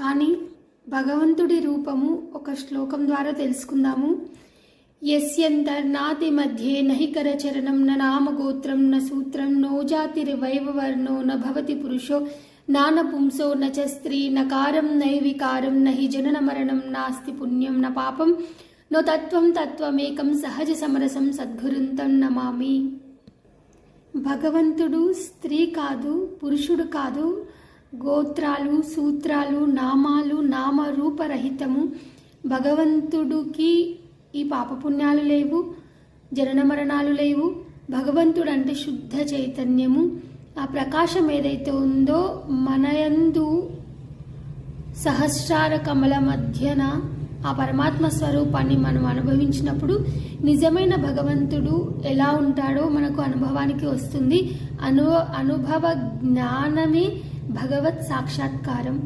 కానీ భగవంతుడి రూపము ఒక శ్లోకం ద్వారా తెలుసుకుందాము. యస్యంతర్నాతి మధ్యే నహి కరచరణం న నామగోత్రం న సూత్రం నో జాతిర్వైవవర్ణో న భవతి పురుషో నాన పుంసో న చ స్త్రీ నకారం నైవికారం నహి జనన మరణం నాస్తి పుణ్యం న పాపం నో తత్వం తత్వమేకం సహజ సమరసం సద్గురుంతం నమామి. భగవంతుడు స్త్రీ కాదు, పురుషుడు కాదు, గోత్రాలు, సూత్రాలు, నామాలు, నామరూపరహితము. భగవంతుడికి ఈ పాపపుణ్యాలు లేవు, జనన మరణాలు లేవు. భగవంతుడు అంటే శుద్ధ చైతన్యము. ఆ ప్రకాశం ఏదైతే ఉందో మనయందు సహస్రార కమల మధ్యన ఆ పరమాత్మ స్వరూపాన్ని మనం అనుభవించినప్పుడు నిజమైన భగవంతుడు ఎలా ఉంటాడో మనకు అనుభవానికి వస్తుంది. అనుభవ జ్ఞానమే భగవత్ సాక్షాత్కారం.